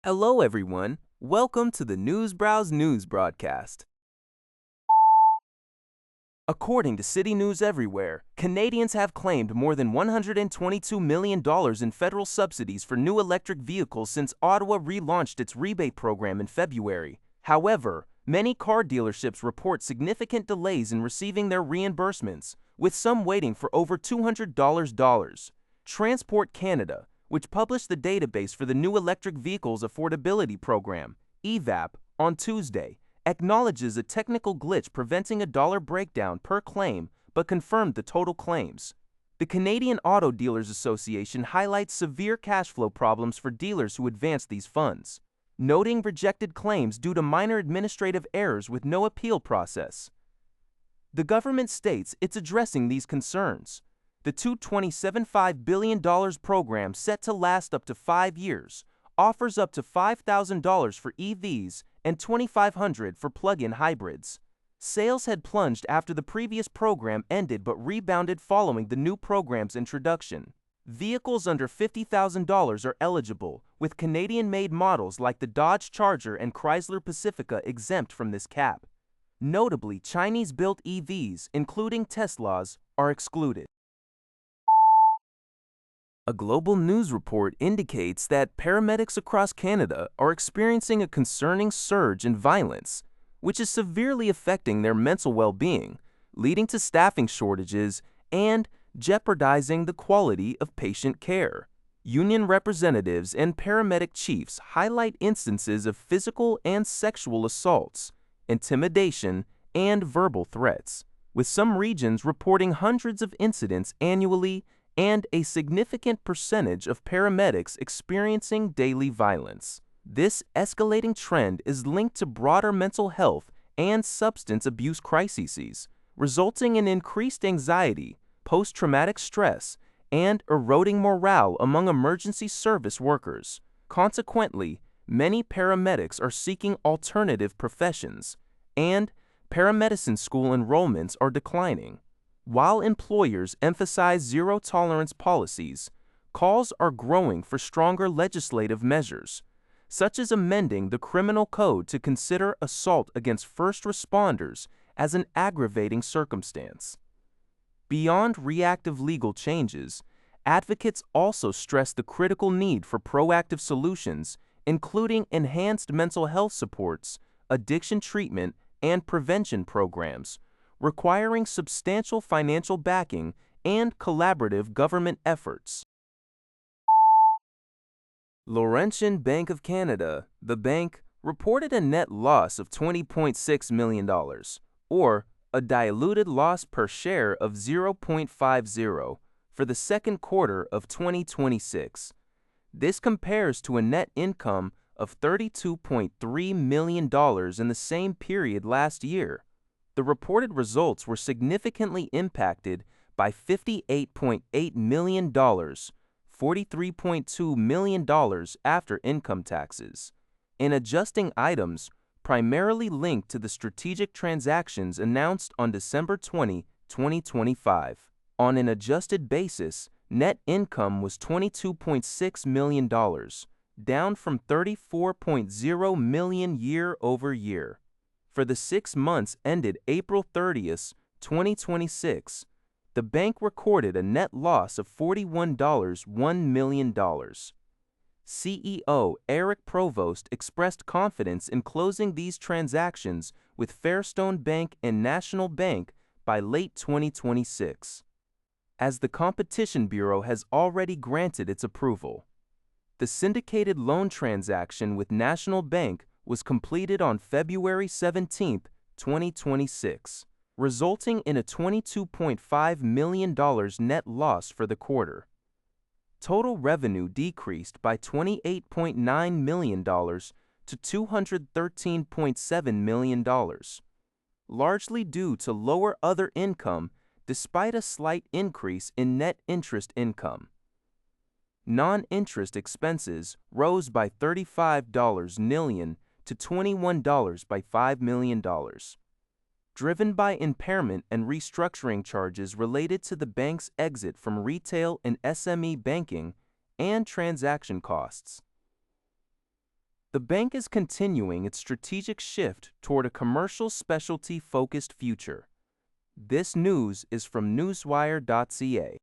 Hello, everyone. Welcome to the Newsbrowse News broadcast. According to City News Everywhere, Canadians have claimed more than $122 million in federal subsidies for new electric vehicles since Ottawa relaunched its rebate program in February. However, many car dealerships report significant delays in receiving their reimbursements, with some waiting for over $200. Transport Canada, which published the database for the new Electric Vehicles Affordability Program, EVAP, on Tuesday, acknowledges a technical glitch preventing a dollar breakdown per claim but confirmed the total claims. The Canadian Auto Dealers Association highlights severe cash flow problems for dealers who advance these funds, noting rejected claims due to minor administrative errors with no appeal process. The government states it's addressing these concerns. The $227.5 billion program, set to last up to 5 years, offers up to $5,000 for EVs and $2,500 for plug-in hybrids. Sales had plunged after the previous program ended but rebounded following the new program's introduction. Vehicles under $50,000 are eligible, with Canadian-made models like the Dodge Charger and Chrysler Pacifica exempt from this cap. Notably, Chinese-built EVs, including Teslas, are excluded. A global news report indicates that paramedics across Canada are experiencing a concerning surge in violence, which is severely affecting their mental well-being, leading to staffing shortages and jeopardizing the quality of patient care. Union representatives and paramedic chiefs highlight instances of physical and sexual assaults, intimidation, and verbal threats, with some regions reporting hundreds of incidents annually and a significant percentage of paramedics experiencing daily violence. This escalating trend is linked to broader mental health and substance abuse crises, resulting in increased anxiety, post-traumatic stress, and eroding morale among emergency service workers. Consequently, many paramedics are seeking alternative professions, and paramedicine school enrollments are declining. While employers emphasize zero-tolerance policies, calls are growing for stronger legislative measures, such as amending the criminal code to consider assault against first responders as an aggravating circumstance. Beyond reactive legal changes, advocates also stress the critical need for proactive solutions, including enhanced mental health supports, addiction treatment, and prevention programs, requiring substantial financial backing and collaborative government efforts. Laurentian Bank of Canada, the bank, reported a net loss of $20.6 million, or a diluted loss per share of 0.50 for the second quarter of 2026. This compares to a net income of $32.3 million in the same period last year. The reported results were significantly impacted by $58.8 million, $43.2 million after income taxes, in adjusting items primarily linked to the strategic transactions announced on December 20, 2025. On an adjusted basis, net income was $22.6 million, down from $34.0 million year-over-year. For the 6 months ended April 30th, 2026, the bank recorded a net loss of $41.1 million. CEO Eric Provost expressed confidence in closing these transactions with Fairstone Bank and National Bank by late 2026, as the Competition Bureau has already granted its approval. The syndicated loan transaction with National Bank was completed on February 17, 2026, resulting in a $22.5 million net loss for the quarter. Total revenue decreased by $28.9 million to $213.7 million, largely due to lower other income despite a slight increase in net interest income. Non-interest expenses rose by $35 million to $21 by $5 million, driven by impairment and restructuring charges related to the bank's exit from retail and SME banking and transaction costs. the bank is continuing its strategic shift toward a commercial specialty-focused future. This news is from newswire.ca.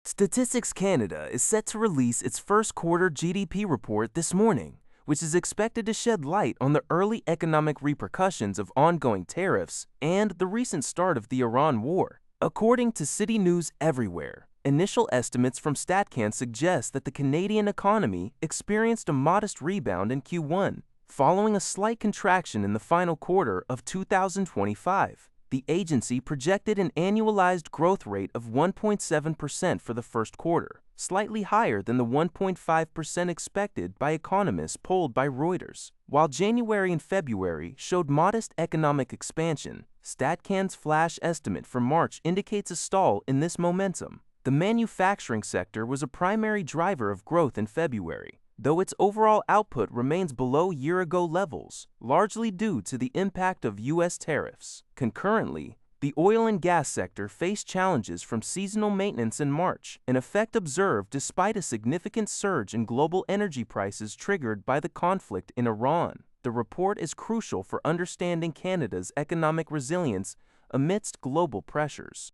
Statistics Canada is set to release its first quarter GDP report this morning, which is expected to shed light on the early economic repercussions of ongoing tariffs and the recent start of the Iran war. According to City News Everywhere, initial estimates from StatCan suggest that the Canadian economy experienced a modest rebound in Q1, following a slight contraction in the final quarter of 2025. The agency projected an annualized growth rate of 1.7% for the first quarter, slightly higher than the 1.5% expected by economists polled by Reuters. While January and February showed modest economic expansion, StatCan's flash estimate for March indicates a stall in this momentum. The manufacturing sector was a primary driver of growth in February, though its overall output remains below year-ago levels, largely due to the impact of U.S. tariffs. Concurrently, the oil and gas sector faced challenges from seasonal maintenance in March, an effect observed despite a significant surge in global energy prices triggered by the conflict in Iran. The report is crucial for understanding Canada's economic resilience amidst global pressures.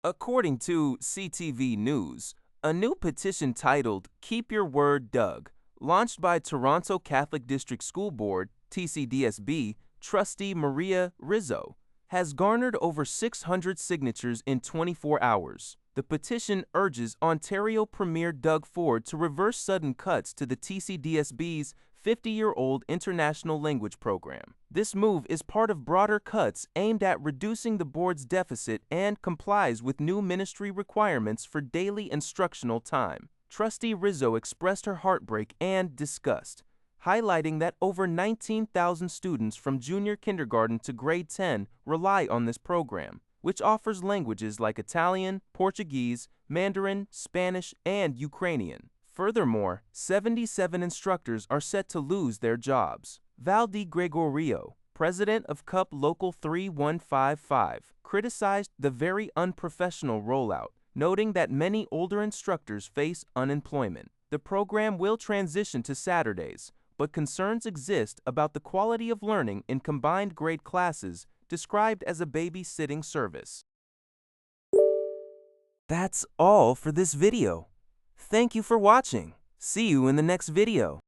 According to CTV News, a new petition titled "Keep Your Word, Doug," launched by Toronto Catholic District School Board (TCDSB) trustee Maria Rizzo, has garnered over 600 signatures in 24 hours. The petition urges Ontario Premier Doug Ford to reverse sudden cuts to the TCDSB's 50-year-old international language program. This move is part of broader cuts aimed at reducing the board's deficit and complies with new ministry requirements for daily instructional time. Trustee Rizzo expressed her heartbreak and disgust, highlighting that over 19,000 students from junior kindergarten to grade 10 rely on this program, which offers languages like Italian, Portuguese, Mandarin, Spanish, and Ukrainian. Furthermore, 77 instructors are set to lose their jobs. Val Di Gregorio, president of CUP Local 3155, criticized the very unprofessional rollout, noting that many older instructors face unemployment. The program will transition to Saturdays, but concerns exist about the quality of learning in combined grade classes described as a babysitting service. That's all for this video. Thank you for watching. See you in the next video.